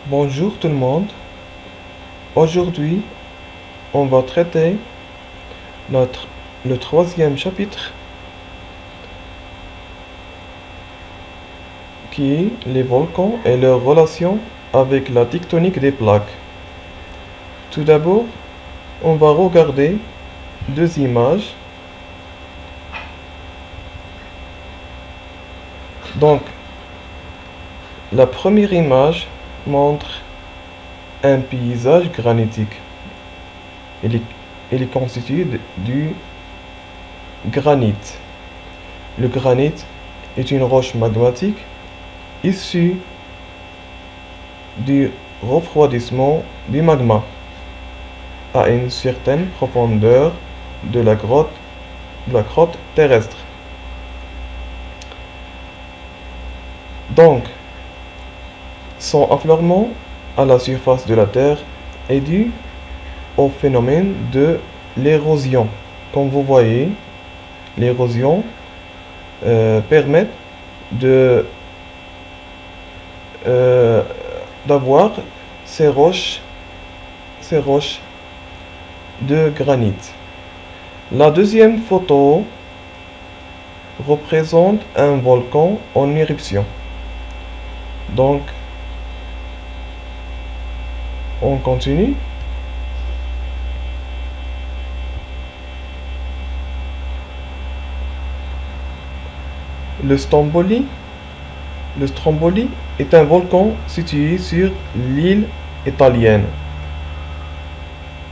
Bonjour tout le monde. Aujourd'hui, on va traiter le troisième chapitre qui est les volcans et leur relation avec la tectonique des plaques. Tout d'abord, on va regarder deux images. Donc, la première image montre un paysage granitique. Il est constitué du granit. Le granit est une roche magmatique issue du refroidissement du magma à une certaine profondeur de la crotte terrestre. Donc, son affleurement à la surface de la Terre est dû au phénomène de l'érosion. Comme vous voyez, l'érosion permet d'avoir ces roches de granit. La deuxième photo représente un volcan en éruption. Donc, on continue. Le Stromboli est un volcan situé sur l'île italienne.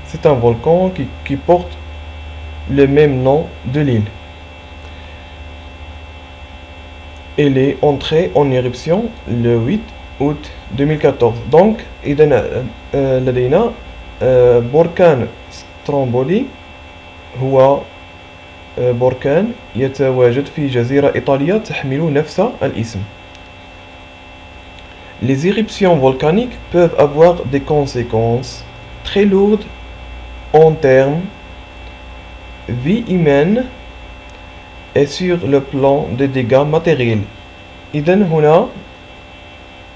C'est un volcan qui porte le même nom de l'île. Il est entré en éruption le 8 août 2014. Donc, إذا لدينا بركان سترومبولي هو بركان يتواجد في جزيرة إيطالية تحمل نفس الاسم. Les éruptions volcaniques peuvent avoir des conséquences très lourdes en termes de vie humaine et sur le plan des dégâts matériels. إذن هنا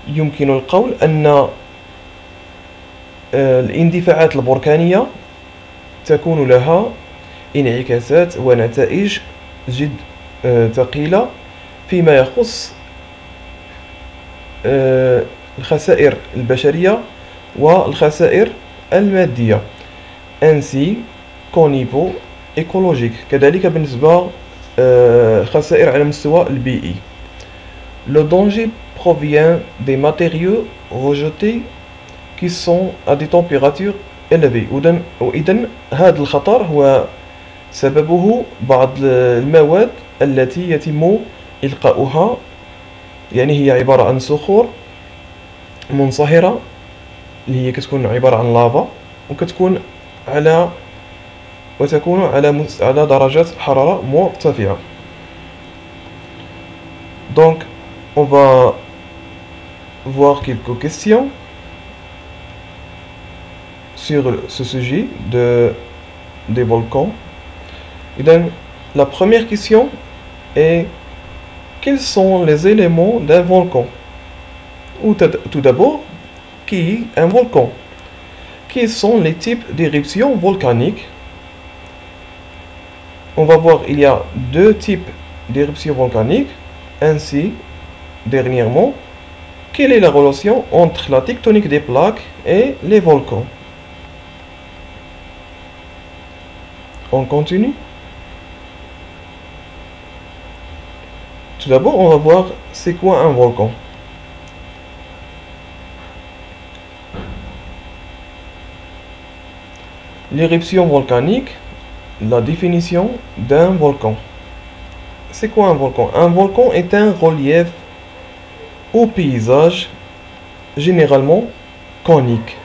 يمكن القول أن الاندفاعات البركانية تكون لها انعكاسات ونتائج جد ثقيلة فيما يخص الخسائر البشرية والخسائر المادية ainsi qu'au niveau écologique. كذلك بالنسبة خسائر على المستوى البيئي. Le danger provient des matériaux rejetés qui sont à des températures élevées. وإذن هذا الخطر هو سببه بعض المواد التي يتم إلقاؤها، يعني هي عبارة عن صخور منصهرة اللي هي كتكون عبارة عن لافا وتكون على درجات حرارة مرتفعة. Donc, on va voir quelques questions sur ce sujet des volcans. Et donc, la première question est: quels sont les éléments d'un volcan? Ou tout d'abord, qui est un volcan? Quels sont les types d'éruptions volcaniques? On va voir, il y a deux types d'éruptions volcaniques. Ainsi, dernièrement, quelle est la relation entre la tectonique des plaques et les volcans? On continue. Tout d'abord, on va voir c'est quoi un volcan. L'éruption volcanique, la définition d'un volcan. C'est quoi un volcan? Un volcan est un relief au paysage généralement conique.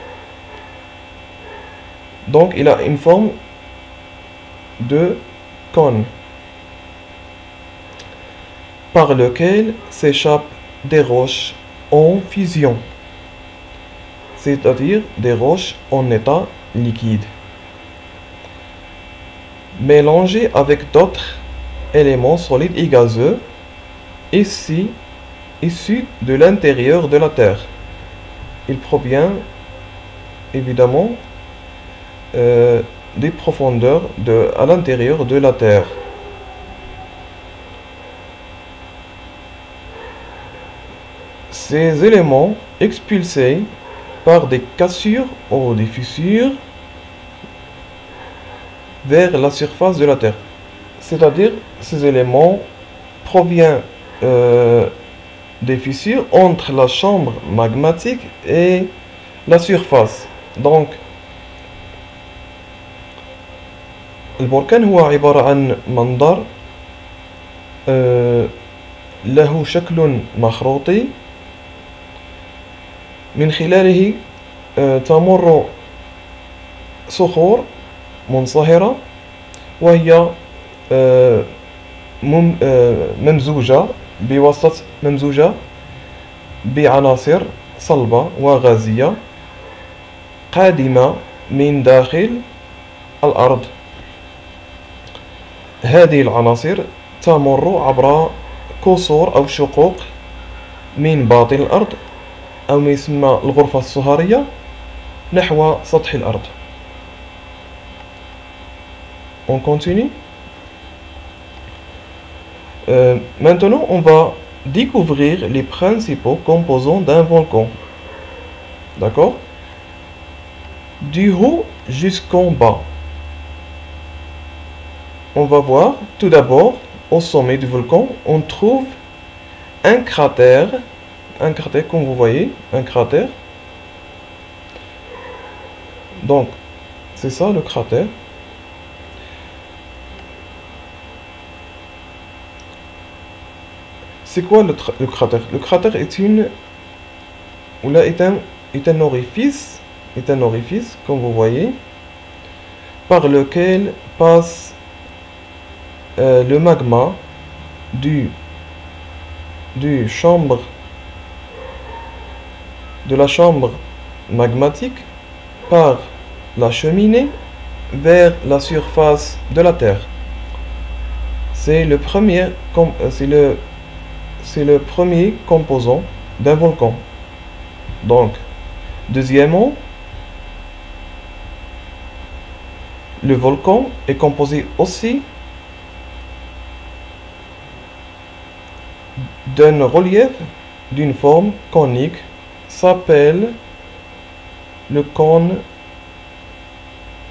Donc il a une forme de cône par lequel s'échappent des roches en fusion, c'est-à-dire des roches en état liquide, mélangées avec d'autres éléments solides et gazeux issus de l'intérieur de la Terre. il provient évidemment des profondeurs à l'intérieur de la Terre. Ces éléments expulsés par des cassures ou des fissures vers la surface de la Terre. C'est-à-dire, ces éléments proviennent des fissures entre la chambre magmatique et la surface. Donc, البركان هو عبارة عن منظر له شكل مخروطي من خلاله تمر صخور منصهرة وهي ممزوجة بعناصر صلبة وغازية قادمة من داخل الأرض. هذه العناصر تمر عبر كسور أو شقوق من باطن الأرض أو ما يسمى الغرفة الصهارية نحو سطح الأرض. On continue. Maintenant, on va découvrir les principaux composants d'un volcan. D'accord? Du haut jusqu'en bas. On va voir, tout d'abord, au sommet du volcan, on trouve un cratère comme vous voyez, un cratère. Donc, c'est ça le cratère. C'est quoi le cratère? Le cratère est un orifice, comme vous voyez, par lequel passe le magma de la chambre magmatique par la cheminée vers la surface de la Terre. C'est le premier composant d'un volcan. Donc, deuxièmement, le volcan est composé aussi d'un relief d'une forme conique, s'appelle le cône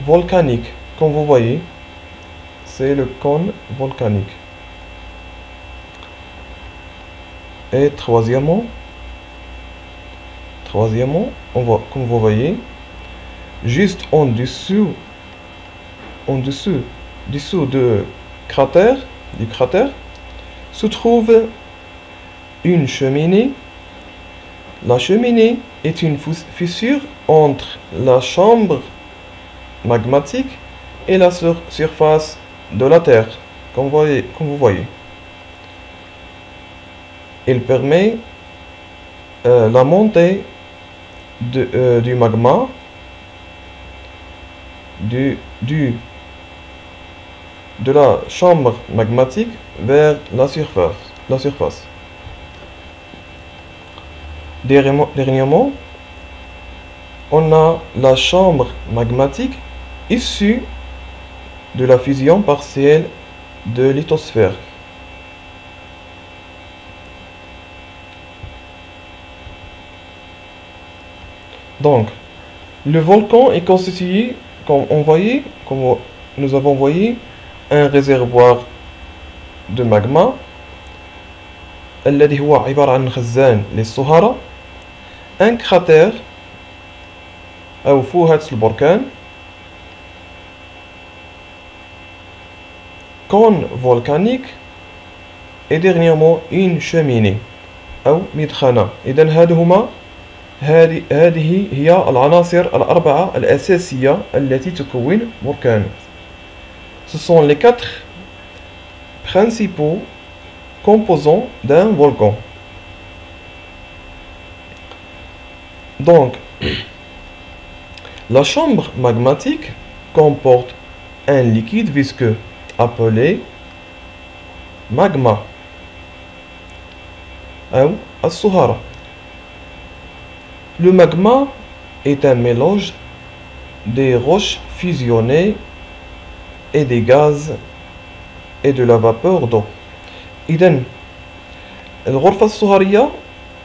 volcanique. Comme vous voyez, c'est le cône volcanique. Et troisièmement, on voit, comme vous voyez, juste en dessous du cratère, se trouve une cheminée. La cheminée est une fissure entre la chambre magmatique et la surface de la Terre, comme vous voyez. Il permet la montée du magma de la chambre magmatique vers la surface. Dernièrement, on a la chambre magmatique issue de la fusion partielle de lithosphère. Donc, le volcan est constitué, comme nous avons voyé, un réservoir de magma الذي هو عبارة عن خزان للصهارة, un cratère أو فوهة البركان, cône volcanique et dernièrement une cheminée أو مدخنة. إذن هذه هي العناصر الأربعة الأساسية التي تكون بركان. Ce sont les 4 principaux composants d'un volcan. Donc, la chambre magmatique comporte un liquide visqueux appelé magma ou الصهارة. Le magma est un mélange des roches fusionnées et des gaz et de la vapeur d'eau. إذن الغرفة الصهرية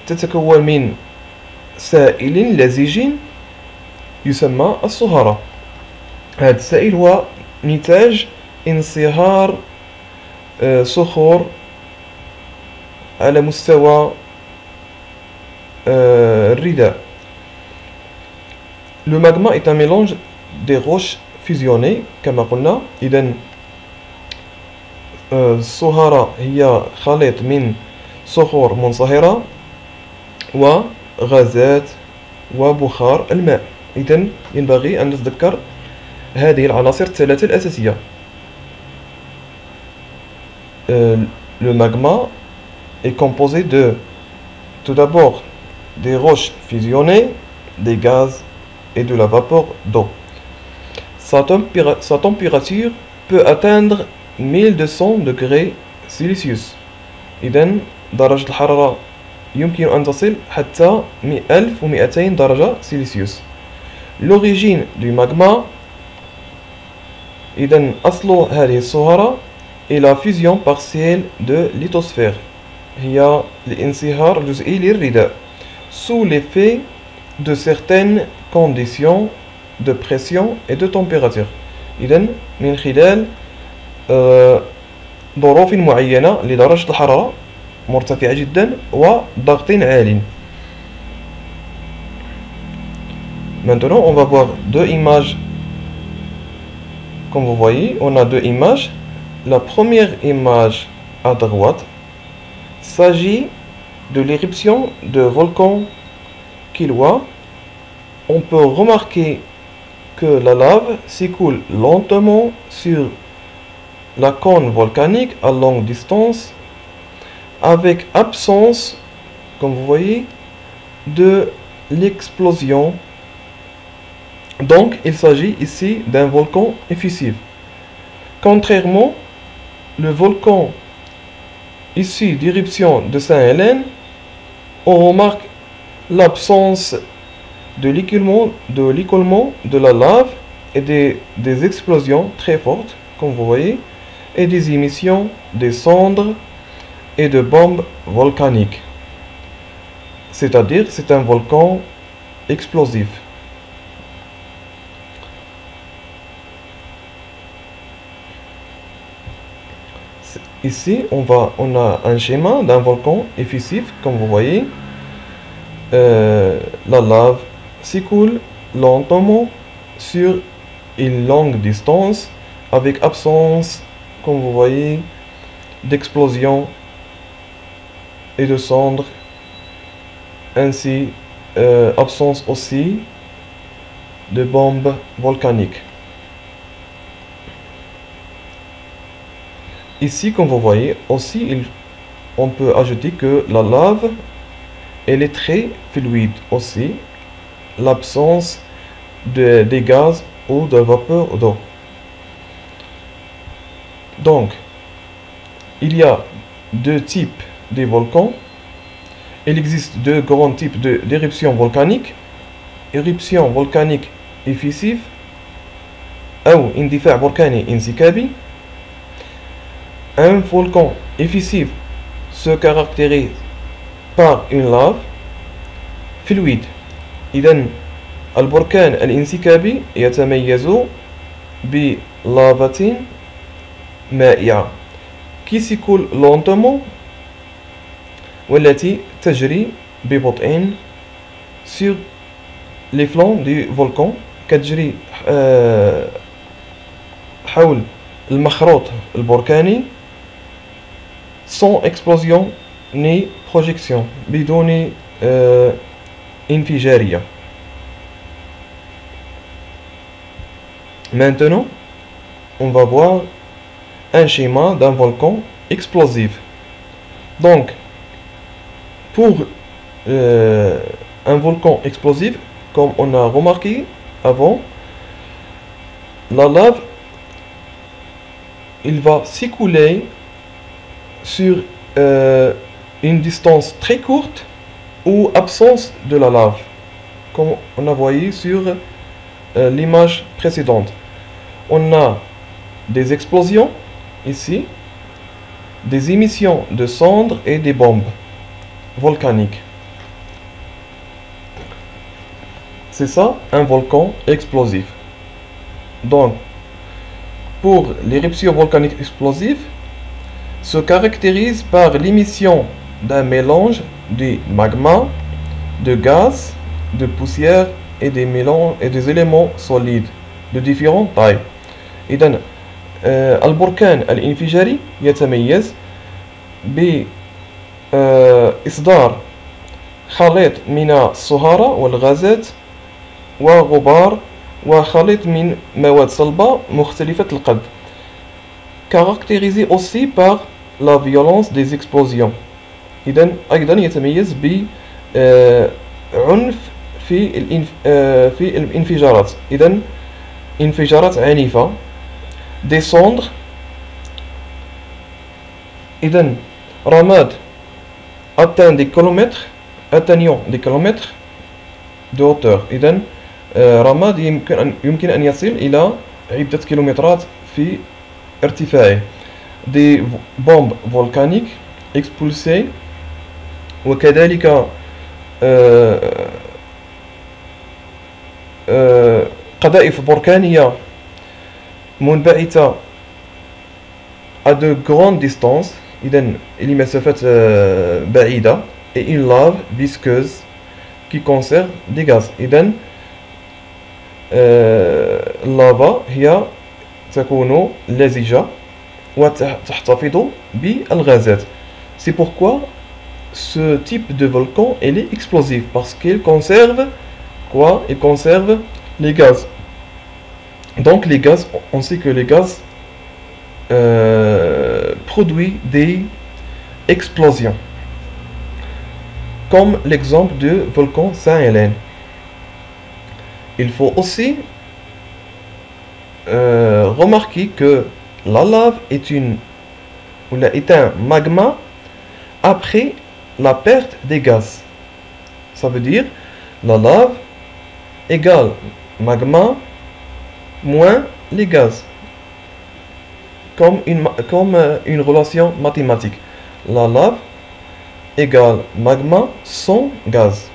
تتكون من سائل لزج يسمى الصهرة. هذا السائل هو نتاج انصهار صخور على مستوى الرداء. Le magma est un mélange des roches fusionnées كما قلنا. إذن الصهرة هي خليط من صخور منصهرة وغازات وبخار الماء. إذن ينبغي أن نتذكر هذه العناصر الثلاثة الأساسية. Le magma est composé de, tout d'abord, des roches fusionnées, des gaz et de la vapeur d'eau. Sa température peut atteindre 1200 degrés Celsius. إذن درجة الحرارة يمكن أن تصل حتى 1200 درجة سيلسيوس. L'origine du magma. إذن أصل هذه الصهرة est la fusion partielle de lithosphère. هي الانصهار الجزئي للرداء sous l'effet de certaines conditions de pression et de température. إذن من خلال ظروف معينة لدرجة الحرارة مرتفعة جدا وضغط عال. Maintenant, on va voir deux images. Comme vous voyez, on a deux images. La première image à droite s'agit de l'éruption de volcan Kilwa. On peut remarquer que la lave s'écoule lentement sur la cône volcanique à longue distance, avec absence, comme vous voyez, de l'explosion. Donc, il s'agit ici d'un volcan effusif. Contrairement, le volcan issu d'éruption de Sainte-Hélène, on remarque l'absence de l'écoulement de la lave et des explosions très fortes, comme vous voyez, et des émissions de cendres et de bombes volcaniques. C'est-à-dire, c'est un volcan explosif. Ici, on a un schéma d'un volcan effusif, comme vous voyez. La lave s'écoule lentement sur une longue distance, avec absence, comme vous voyez, d'explosion et de cendres, ainsi absence aussi de bombes volcaniques. Ici, comme vous voyez, aussi, on peut ajouter que la lave, elle est très fluide aussi, l'absence des gaz ou de vapeur d'eau. Donc, il y a deux types de volcans. Il existe deux grands types d'éruptions volcaniques. Éruption volcanique effusive ou اندفاع بركاني انسكابي. Un volcan effusif se caractérise par une lave fluide. إذن البركان الانسكابي يتميز بلافة مائعة qui s'écoule lentement والتي تجري ببطء sur les flancs du volcan. كتجري حول المخروط البركاني sans explosion ni projection, بدون انفجارية. Maintenant, on va voir un schéma d'un volcan explosif. Donc, pour un volcan explosif, comme on a remarqué avant, la lave, il va s'écouler sur une distance très courte ou absence de la lave. comme on a voyé sur l'image précédente. On a des explosions ici, des émissions de cendres et des bombes volcaniques. C'est ça, un volcan explosif. Donc, pour l'éruption volcanique explosive, se caractérise par l'émission d'un mélange de magma, de gaz, de poussière et des éléments solides de différentes tailles. إذن البركان الانفجاري يتميز بإصدار خليط من الصهارة والغازات وغبار وخليط من مواد صلبة مختلفة القد، caractérisé aussi par la violence des explosions. إذن أيضا يتميز بعنف في الانفجارات. إذن انفجارات عنيفة. Des cendres. إذن رماد atteignant des kilomètres de hauteur. إذن رماد يمكن أن يصل إلى عدة كيلومترات في ارتفاعه. Des bombes volcaniques expulsées وكذلك قذائف بركانية منبعثة à de grandes distances. إذن لمسافات بعيدة. Et une lave visqueuse qui conserve des gaz. إذن اللافا هي تكون لزجة وتحتفظ بالغازات. C'est pourquoi ce type de volcan est explosif, parce qu'il conserve quoi? Il conserve les gaz. Donc les gaz, on sait que les gaz produisent des explosions, comme l'exemple du volcan Saint-Hélène. Il faut aussi remarquer que la lave est un magma après la perte des gaz. Ça veut dire la lave égale magma moins les gaz, comme une relation mathématique. La lave égale magma sans gaz.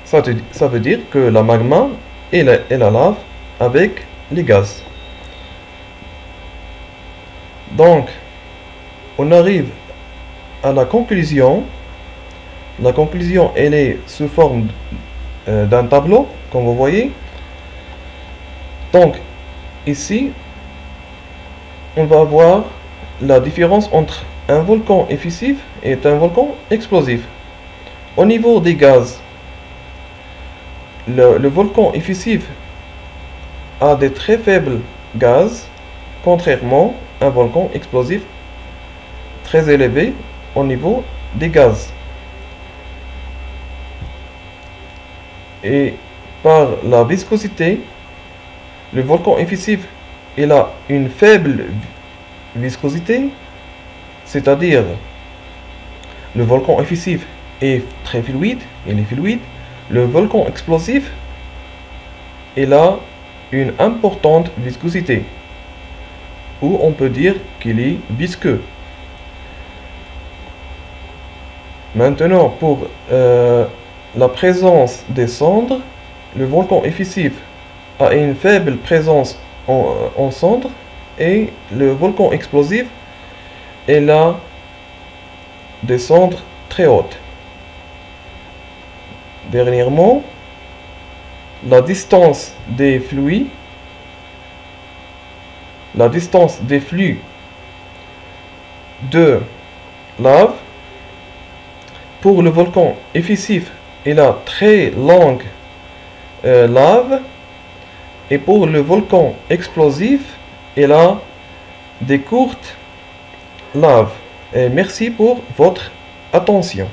Ça veut dire que la magma et la lave avec les gaz. Donc, on arrive à la conclusion. La conclusion, elle est sous forme d'un tableau, comme vous voyez. Donc, ici, on va voir la différence entre un volcan effusif et un volcan explosif. Au niveau des gaz, le volcan effusif a des très faibles gaz, contrairement à un volcan explosif très élevé au niveau des gaz. Et par la viscosité, le volcan effusif il a une faible viscosité, c'est-à-dire le volcan effusif est très fluide, il est fluide. Le volcan explosif il a une importante viscosité, ou on peut dire qu'il est visqueux. Maintenant, pour la présence des cendres, le volcan effusif a une faible présence en cendres, et le volcan explosif il a des cendres très hautes. Dernièrement, la distance des flux de lave pour le volcan effusif il a très longue lave, et pour le volcan explosif il a des courtes laves. Et merci pour votre attention.